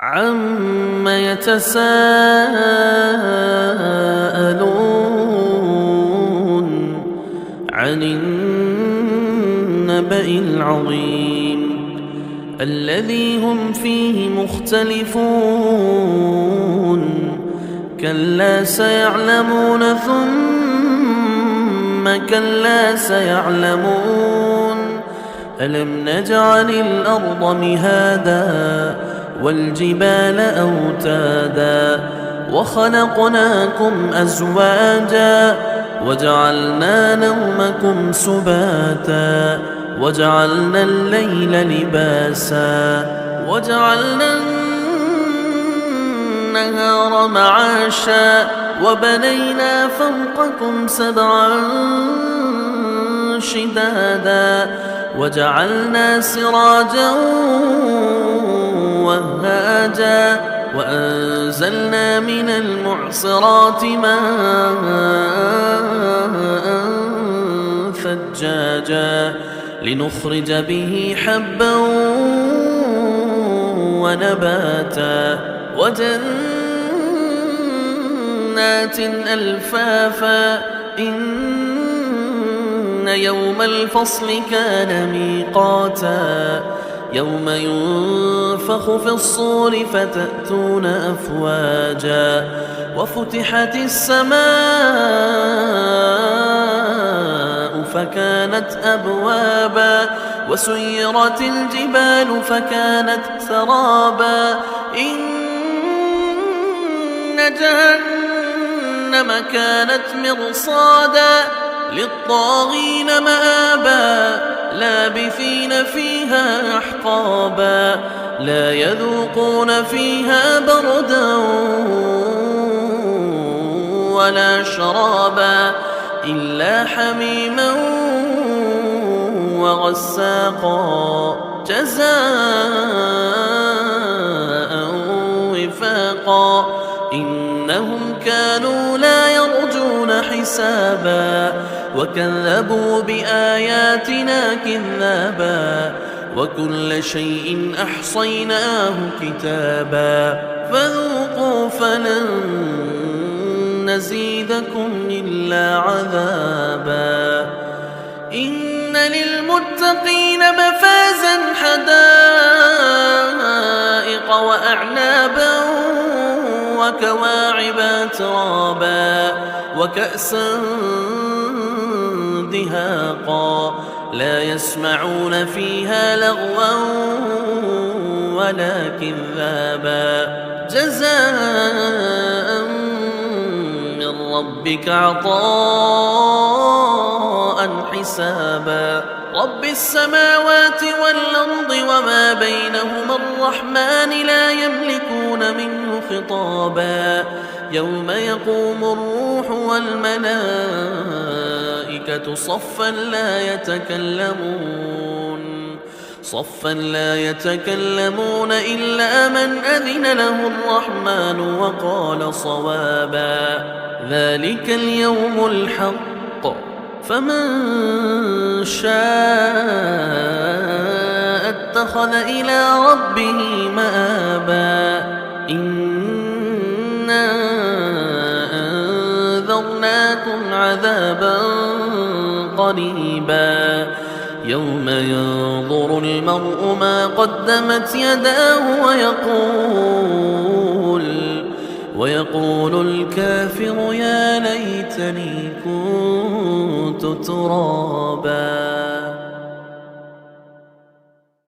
عَمَّ يَتَسَاءَلُونَ عَنِ النَّبَإِ الْعَظِيمِ الَّذِي هُمْ فِيهِ مُخْتَلِفُونَ كَلَّا سَيَعْلَمُونَ ثُمَّ كَلَّا سَيَعْلَمُونَ أَلَمْ نَجْعَلِ الْأَرْضَ مِهَادًا وَالْجِبَالَ أَوْتَادًا وَخَلَقْنَاكُمْ أَزْوَاجًا وَجَعَلْنَا نَوْمَكُمْ سُبَاتًا وَجَعَلْنَا اللَّيْلَ لِبَاسًا وَجَعَلْنَا النَّهَارَ مَعَاشًا وَبَنَيْنَا فَوْقَكُمْ سَبْعًا شِدَادًا وَجَعَلْنَا سِرَاجًا وَهَّاجًا وَأَنزَلْنَا مِنَ الْمُعْصِرَاتِ مَاءً ثَجَّاجًا لِنُخْرِجَ بِهِ حَبًّا وَنَبَاتًا وَجَنَّاتٍ أَلْفَافًا إِنَّ يَوْمَ الْفَصْلِ كَانَ مِيقَاتًا يَوْمَ يُنفَخُ فِي الصُّورِ فَتَأْتُونَ أَفْوَاجًا وَفُتِحَتِ السَّمَاءُ فَكَانَتْ أَبْوَابًا وَسُيِّرَتِ الْجِبَالُ فَكَانَتْ سَرَابًا إِنَّ جَهَنَّمَ كَانَتْ مِرْصَادًا لِلطَّاغِينَ مَآبًا لَابِثِينَ فِيهَا أَحْقَابًا لَا يَذُوقُونَ فِيهَا بَرْدًا وَلَا شَرَابًا إِلَّا حَمِيمًا وَغَسَّاقًا جَزَاءً وِفَاقًا إِنَّهُمْ كَانُوا لَا يَرْجُونَ حِسَابًا وَكَذَّبُوا بِآيَاتِنَا كِذَّابًا وَكُلَّ شَيْءٍ أَحْصَيْنَاهُ كِتَابًا فَذُوقُوا فَلَن نَّزِيدَكُمْ إِلَّا عَذَابًا إِنَّ لِلْمُتَّقِينَ مَفَازًا حَدَائِقَ وَأَعْنَابًا وَكَوَاعِبَ أَتْرَابًا وَكَأْسًا دِهَاقًا لَا يَسْمَعُونَ فِيهَا لَغْوًا وَلَا كِذَّابًا جَزَاءً مِّن رَّبِّكَ عَطَاءً حِسَابًا رَّبِّ السَّمَاوَاتِ وَالْأَرْضِ وَمَا بَيْنَهُمَا الرَّحْمَٰنِ لَا يَمْلِكُونَ مِنْهُ خِطَابًا يَوْمَ يَقُومُ الرُّوحُ وَالْمَلَائِكَةُ صَفًّا لَّا يَتَكَلَّمُونَ إِلَّا مَنْ أَذِنَ لَهُ الرَّحْمَٰنُ وَقَالَ صَوَابًا ذَلِكَ الْيَوْمُ الْحَقُّ فَمَن شَاءَ اتَّخَذَ إِلَىٰ رَبِّهِ مَآبًا إِنَّا أَنذَرْنَاكُمْ عَذَابًا قَرِيبًا يَوْمَ يَنظُرُ الْمَرْءُ مَا قَدَّمَتْ يَدَاهُ ويقول الكافر يا ليتني كنت ترابا.